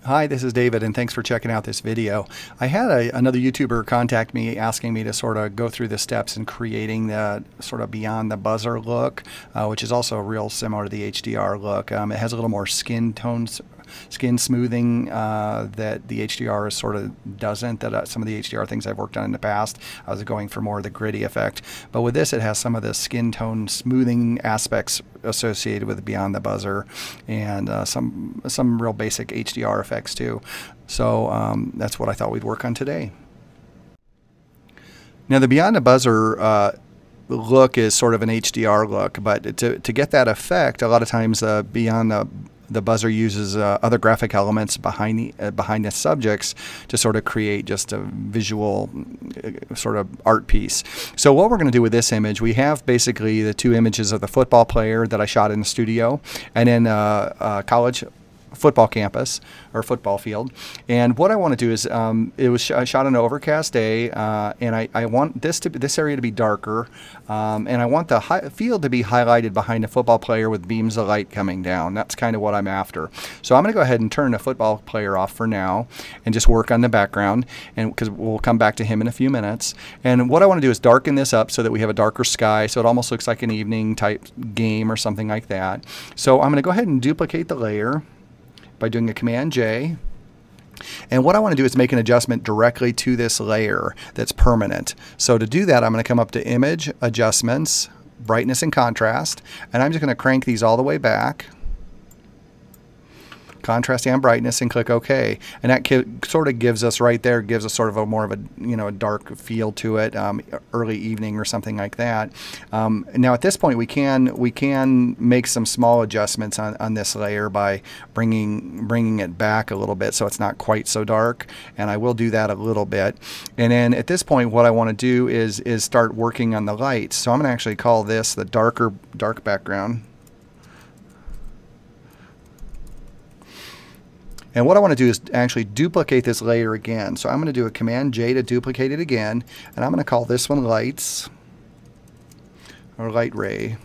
Hi, this is David, and thanks for checking out this video. I had another YouTuber contact me asking me to sort of go through the steps in creating the sort of beyond the buzzer look, which is also real similar to the HDR look. It has a little more skin tones, skin smoothing that the HDR sort of doesn't, that some of the HDR things I've worked on in the past. I was going for more of the gritty effect, but with this it has some of the skin tone smoothing aspects associated with beyond the buzzer, and some real basic HDR effects too. So that's what I thought we'd work on today. Now the beyond the buzzer look is sort of an HDR look, but to get that effect, a lot of times beyond the buzzer uses other graphic elements behind the subjects to sort of create just a visual sort of art piece. So what we're going to do with this image, we have basically the two images of the football player that I shot in the studio, and then college football campus or football field. And what I want to do is it was shot on an overcast day, and I want this area to be darker, and I want the field to be highlighted behind the football player with beams of light coming down. That's kind of what I'm after. So I'm going to go ahead and turn the football player off for now and just work on the background, and because we'll come back to him in a few minutes. And what I want to do is darken this up so that we have a darker sky, so it almost looks like an evening type game or something like that. So I'm going to go ahead and duplicate the layer by doing a Command J. And what I want to do is make an adjustment directly to this layer that's permanent. So to do that, I'm going to come up to Image, Adjustments, Brightness and Contrast, and I'm just going to crank these all the way back. Contrast and brightness, and click OK. And that sort of gives us right there, gives us sort of a more of a a dark feel to it, early evening or something like that. Now at this point we can make some small adjustments on this layer by bringing it back a little bit so it's not quite so dark, and I will do that a little bit. And then at this point what I want to do is start working on the lights. So I'm going to actually call this the dark background. And what I want to do is actually duplicate this layer again. So I'm going to do a Command J to duplicate it again, and I'm going to call this one Lights, or Light Ray.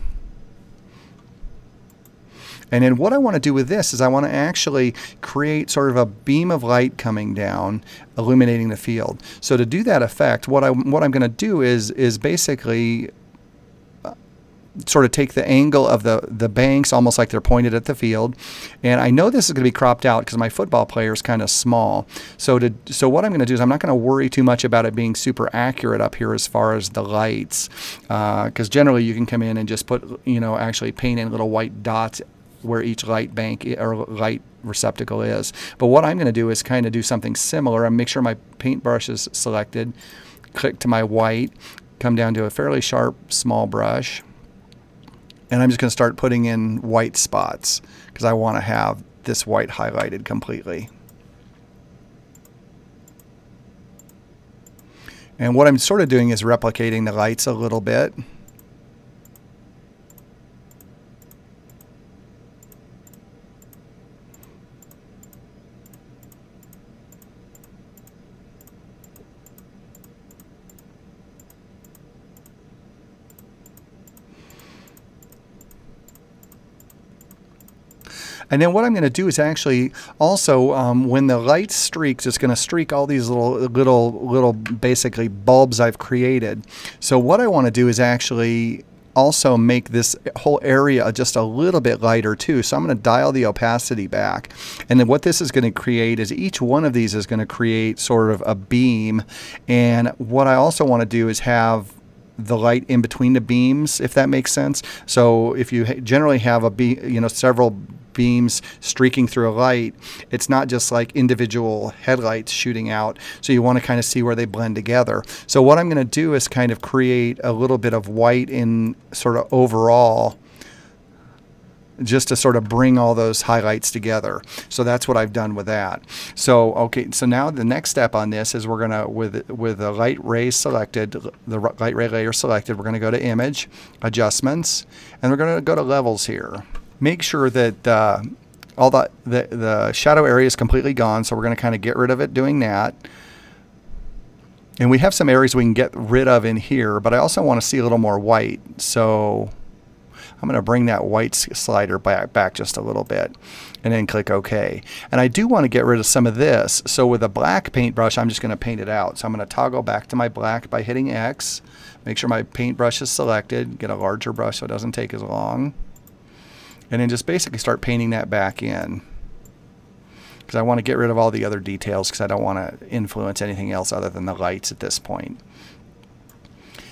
And then what I want to do with this is I want to actually create sort of a beam of light coming down, illuminating the field. So to do that effect, what I'm going to do is basically sort of take the angle of the banks almost like they're pointed at the field. And I know this is going to be cropped out because my football player is kind of small. So what I'm going to do is I'm not going to worry too much about it being super accurate up here as far as the lights, because generally you can come in and just put, actually paint in little white dots where each light bank or light receptacle is. But what I'm going to do is kind of do something similar and make sure my paintbrush is selected, click to my white, come down to a fairly sharp small brush, and I'm just going to start putting in white spots because I want to have this white highlighted completely. And what I'm sort of doing is replicating the lights a little bit. And then what I'm going to do is actually also, when the light streaks, it's going to streak all these little basically bulbs I've created. So what I want to do is actually also make this whole area just a little bit lighter too. So I'm going to dial the opacity back. And then what this is going to create is each one of these is going to create sort of a beam. And what I also want to do is have the light in between the beams, if that makes sense. So if you generally have several beams streaking through a light, it's not just like individual headlights shooting out, so you want to kind of see where they blend together. So what I'm going to do is kind of create a little bit of white in sort of overall, just to sort of bring all those highlights together. So that's what I've done with that. So okay, so now the next step on this is we're gonna, with the light ray selected, the light ray layer selected, we're gonna go to Image, Adjustments, and we're gonna go to Levels here. Make sure that all the shadow area is completely gone, so we're going to kind of get rid of it doing that. And we have some areas we can get rid of in here, but I also want to see a little more white. So I'm I'm going to bring that white slider back just a little bit, and then click OK. And I do want to get rid of some of this. So with a black paintbrush, I'm just going to paint it out. So I'm going to toggle back to my black by hitting X. Make sure my paintbrush is selected. Get a larger brush so it doesn't take as long. And then just basically start painting that back in, because I want to get rid of all the other details, because I don't want to influence anything else other than the lights at this point.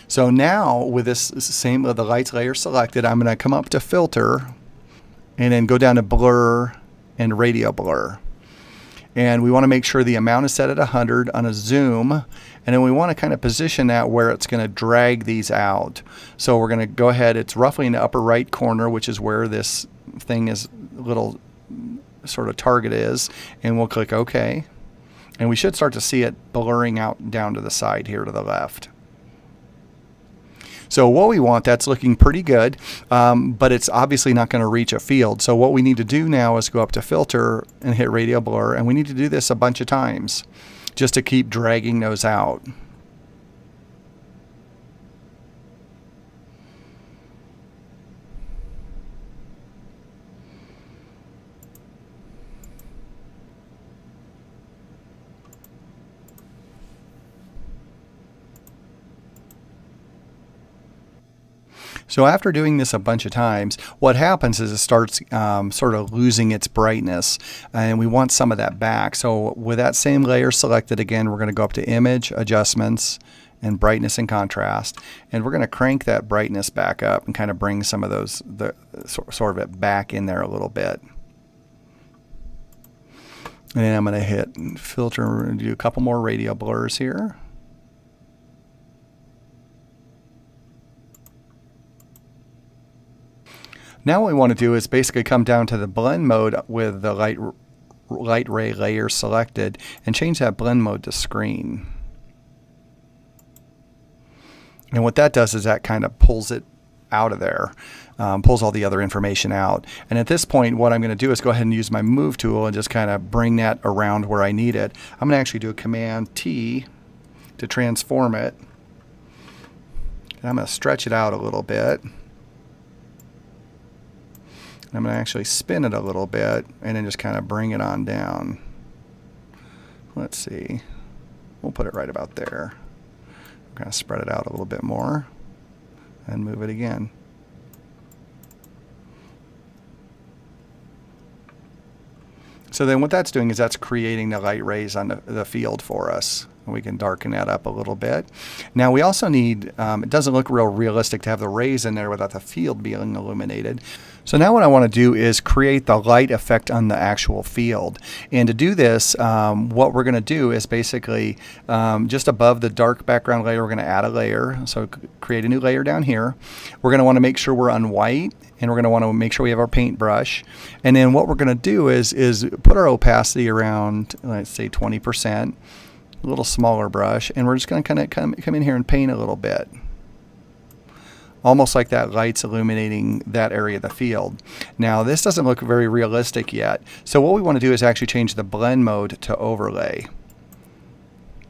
So now with this with the lights layer selected, I'm going to come up to filter and then go down to blur and radio blur. And we want to make sure the amount is set at 100 on a zoom, and then we want to kind of position that where it's going to drag these out. So we're going to go ahead, it's roughly in the upper right corner, which is where this thing is, little sort of target is, and we'll click OK. And we should start to see it blurring out down to the side here to the left. So what we want, that's looking pretty good, but it's obviously not going to reach a field. So what we need to do now is go up to filter and hit radio blur, and we need to do this a bunch of times just to keep dragging those out. So after doing this a bunch of times, what happens is it starts sort of losing its brightness, and we want some of that back. So with that same layer selected again, we're going to go up to Image, Adjustments, and Brightness and Contrast, and we're going to crank that brightness back up and kind of bring some of those, sort of it back in there a little bit. And then I'm going to hit Filter and do a couple more radio blurs here. Now what we want to do is basically come down to the blend mode with the light ray layer selected and change that blend mode to screen. And what that does is that kind of pulls it out of there, pulls all the other information out. And at this point, what I'm going to do is go ahead and use my move tool and just kind of bring that around where I need it. I'm going to actually do a Command T to transform it. And I'm going to stretch it out a little bit. I'm going to actually spin it a little bit and then just kind of bring it on down. Let's see. We'll put it right about there. Kind of spread it out a little bit more and move it again. So then what that's doing is that's creating the light rays on the field for us. We can darken that up a little bit. Now we also need, it doesn't look real realistic to have the rays in there without the field being illuminated. So now what I want to do is create the light effect on the actual field. And to do this, what we're going to do is basically just above the dark background layer, we're going to add a layer. So create a new layer down here. We're going to want to make sure we're on white, and we're going to want to make sure we have our paintbrush. And then what we're going to do is put our opacity around, let's say 20%. A little smaller brush, and we're just going to kind of come in here and paint a little bit, almost like that light's illuminating that area of the field. Now this doesn't look very realistic yet, so what we want to do is actually change the blend mode to overlay.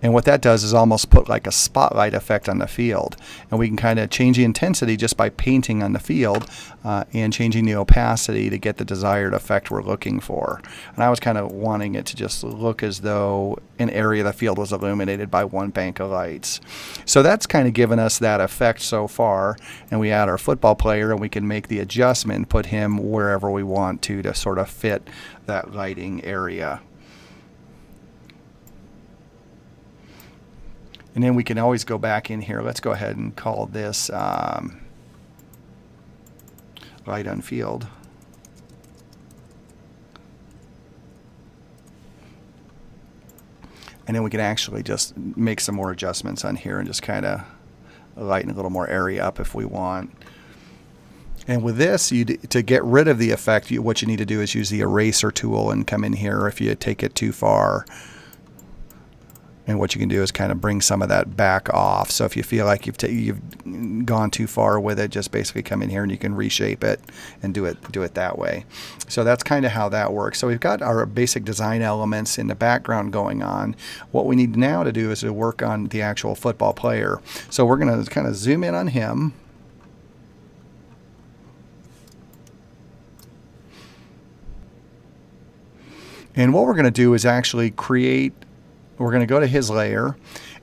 And what that does is almost put like a spotlight effect on the field. And we can kind of change the intensity just by painting on the field and changing the opacity to get the desired effect we're looking for. And I was kind of wanting it to just look as though an area of the field was illuminated by one bank of lights. So that's kind of given us that effect so far. And we add our football player, and we can make the adjustment and put him wherever we want to sort of fit that lighting area. And then we can always go back in here. Let's go ahead and call this light on field. And then we can actually just make some more adjustments on here and just kind of lighten a little more area up if we want. And with this, to get rid of the effect, what you need to do is use the eraser tool and come in here if you take it too far. And what you can do is kind of bring some of that back off. So if you feel like you've gone too far with it, just basically come in here and you can reshape it and do it that way. So that's kind of how that works. So we've got our basic design elements in the background going on. What we need now to do is to work on the actual football player. So we're going to kind of zoom in on him. And what we're going to do is actually we're going to go to his layer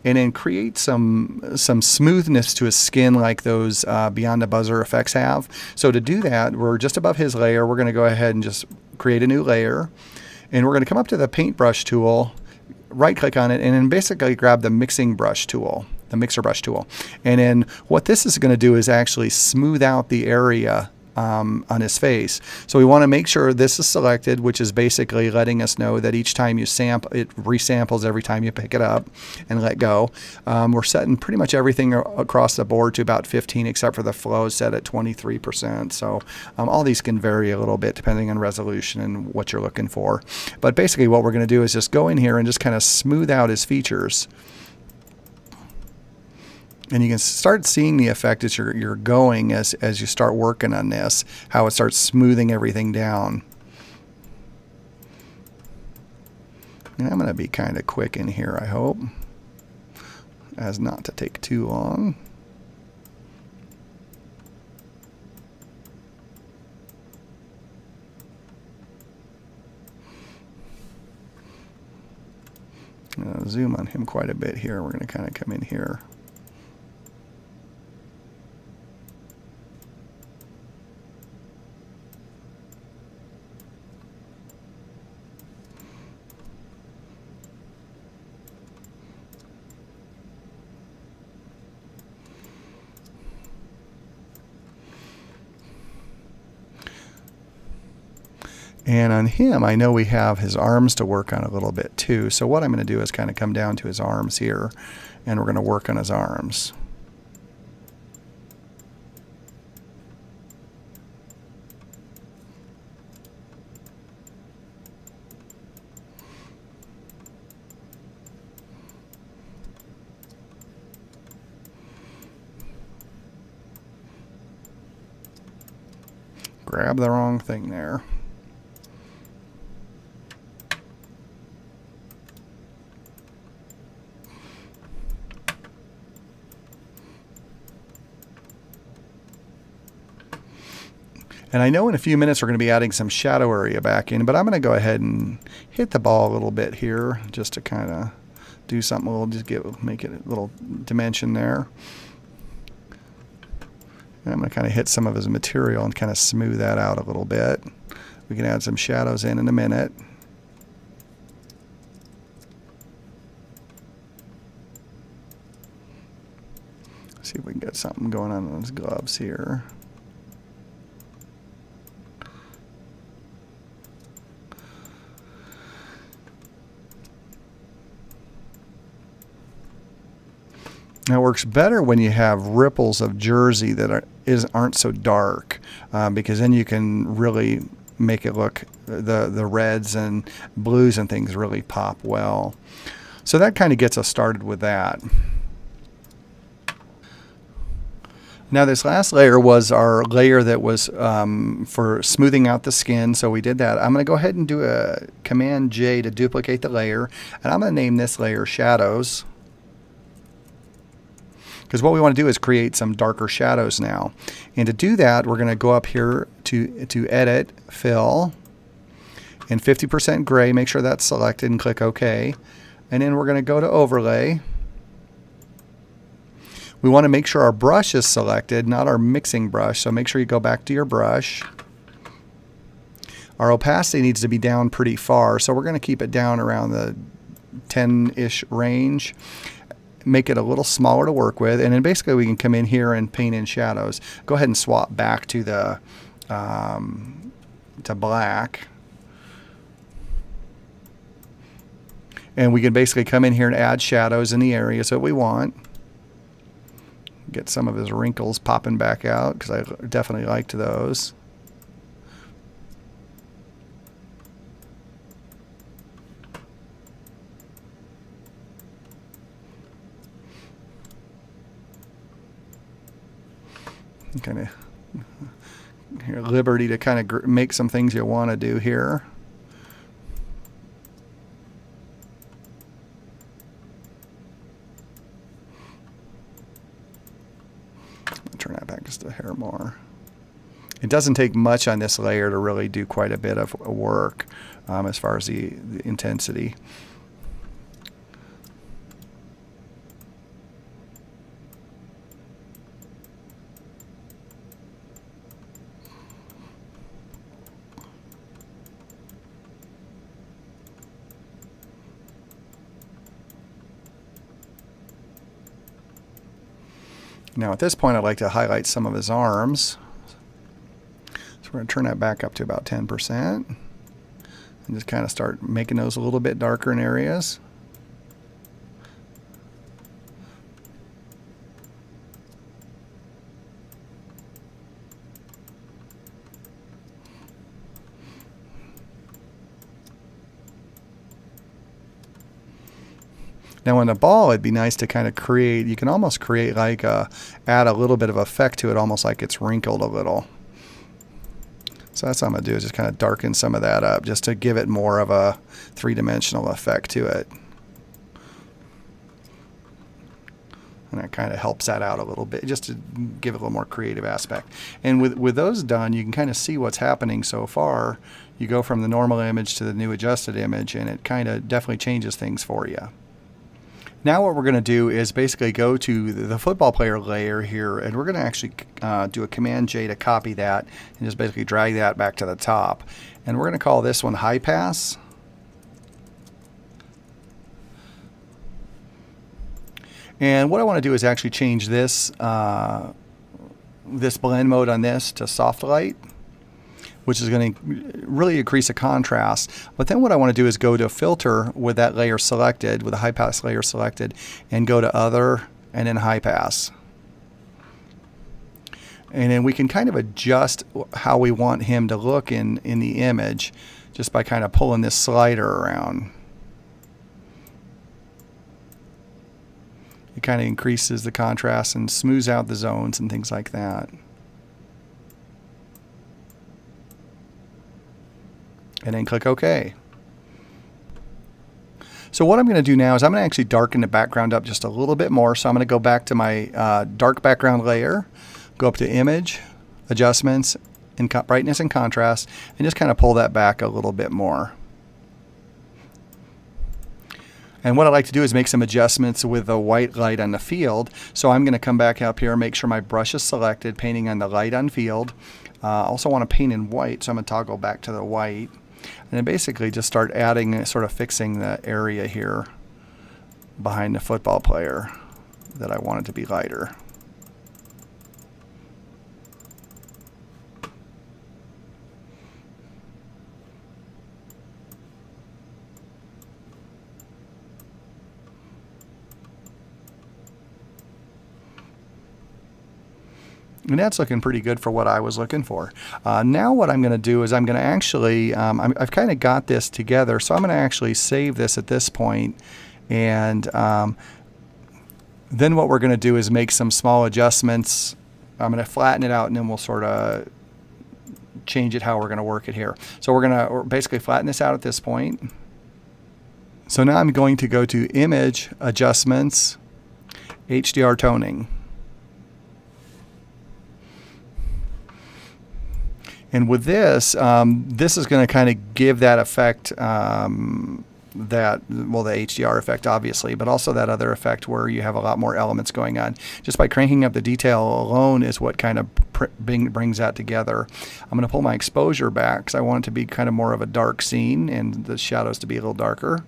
and then create some smoothness to his skin like those Beyond the Buzzer effects have. So to do that, we're just above his layer. We're going to go ahead and just create a new layer. And we're going to come up to the paintbrush tool, right click on it, and then basically grab the mixing brush tool, the mixer brush tool. And then what this is going to do is actually smooth out the area on his face. So we want to make sure this is selected, which is basically letting us know that each time you sample, it resamples every time you pick it up and let go. We're setting pretty much everything across the board to about 15, except for the flow is set at 23%. So all these can vary a little bit depending on resolution and what you're looking for. But basically what we're going to do is just go in here and just kind of smooth out his features. And you can start seeing the effect as you're going as you start working on this, how it starts smoothing everything down. And I'm going to be kind of quick in here, I hope, as not to take too long. I'll zoom on him quite a bit here. We're going to kind of come in here. And on him, I know we have his arms to work on a little bit too. So what I'm going to do is kind of come down to his arms here, and we're going to work on his arms. Grab the wrong thing there. And I know in a few minutes we're going to be adding some shadow area back in, but I'm going to go ahead and hit the ball a little bit here just to kind of do something a little, just make it a little dimension there. And I'm going to kind of hit some of his material and kind of smooth that out a little bit. We can add some shadows in a minute. See if we can get something going on his gloves here. Now it works better when you have ripples of jersey that aren't so dark, because then you can really make it look, the reds and blues and things really pop well. So that kind of gets us started with that. Now this last layer was our layer that was for smoothing out the skin, so we did that. I'm going to go ahead and do a Command J to duplicate the layer, and I'm going to name this layer Shadows. Because what we want to do is create some darker shadows now. And to do that, we're going to go up here to Edit, Fill, and 50% gray. Make sure that's selected and click OK. And then we're going to go to Overlay. We want to make sure our brush is selected, not our mixing brush. So make sure you go back to your brush. Our opacity needs to be down pretty far, so we're going to keep it down around the 10-ish range. Make it a little smaller to work with, and then basically we can come in here and paint in shadows. Go ahead and swap back to the to black, and we can basically come in here and add shadows in the areas that we want. Get some of his wrinkles popping back out because I definitely liked those. Kind of liberty to kind of make some things you want to do here. Turn that back just a hair more. It doesn't take much on this layer to really do quite a bit of work as far as the intensity. Now at this point I'd like to highlight some of his arms. So we're going to turn that back up to about 10% and just kind of start making those a little bit darker in areas. Now on the ball, it'd be nice to kind of create, you can almost create like add a little bit of effect to it, almost like it's wrinkled a little. So that's what I'm going to do, is just kind of darken some of that up just to give it more of a three-dimensional effect to it. And that kind of helps that out a little bit, just to give it a little more creative aspect. And with those done, you can kind of see what's happening so far. You go from the normal image to the new adjusted image, and it kind of definitely changes things for you. Now what we're going to do is basically go to the football player layer here, and we're going to actually do a Command J to copy that and just basically drag that back to the top. And we're going to call this one High Pass. And what I want to do is actually change this this blend mode on this to Soft Light, which is going to really increase the contrast. But then what I want to do is go to Filter with that layer selected, with the High Pass layer selected, and go to Other, and then High Pass. And then we can kind of adjust how we want him to look in the image just by kind of pulling this slider around. It kind of increases the contrast and smooths out the zones and things like that. And then click OK. So what I'm going to do now is I'm going to actually darken the background up just a little bit more. So I'm going to go back to my dark background layer, go up to Image, Adjustments, and Brightness and Contrast, and just kind of pull that back a little bit more. And what I like to do is make some adjustments with the white light on the field. So I'm going to come back up here and make sure my brush is selected, painting on the light on field. Also want to paint in white, so I'm going to toggle back to the white. And then basically just start adding, sort of fixing the area here behind the football player that I want it to be lighter. And that's looking pretty good for what I was looking for. Now what I'm going to do is I'm going to actually, I've kind of got this together, so I'm going to actually save this at this point. And then what we're going to do is make some small adjustments. I'm going to flatten it out, and then we'll sort of change it how we're going to work it here. So we're going to basically flatten this out at this point. So now I'm going to go to Image, Adjustments, HDR Toning. And with this, this is going to kind of give that effect, well, the HDR effect obviously, but also that other effect where you have a lot more elements going on. Just by cranking up the detail alone is what kind of brings that together. I'm going to pull my exposure back because I want it to be kind of more of a dark scene and the shadows to be a little darker.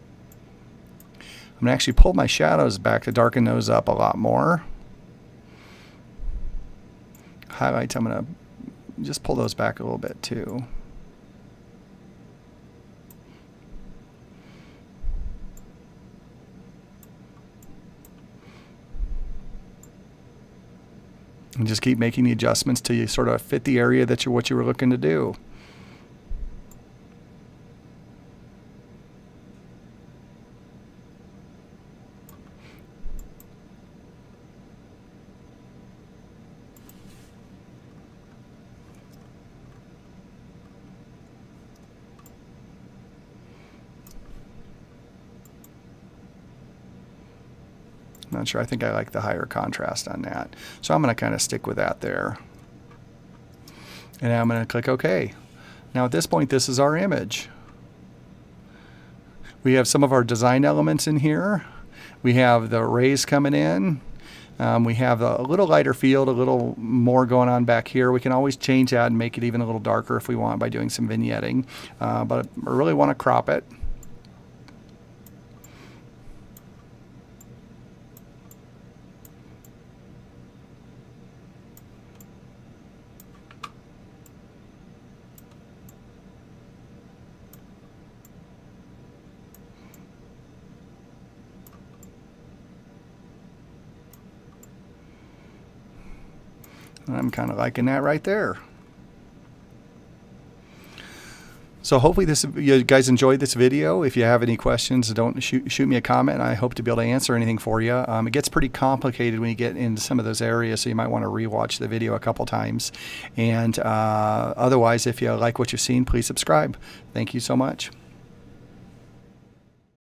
I'm going to actually pull my shadows back to darken those up a lot more. Highlights, I'm going to just pull those back a little bit too. And just keep making the adjustments till you sort of fit the area that what you were looking to do. Not sure. I think I like the higher contrast on that. So I'm going to kind of stick with that there. And I'm going to click OK. Now at this point, this is our image. We have some of our design elements in here. We have the rays coming in. We have a little lighter field, a little more going on back here. We can always change that and make it even a little darker if we want by doing some vignetting. But I really want to crop it. I'm kind of liking that right there. So hopefully you guys enjoyed this video. If you have any questions, don't shoot me a comment. I hope to be able to answer anything for you. It gets pretty complicated when you get into some of those areas, so you might want to rewatch the video a couple times. And otherwise, if you like what you've seen, please subscribe. Thank you so much.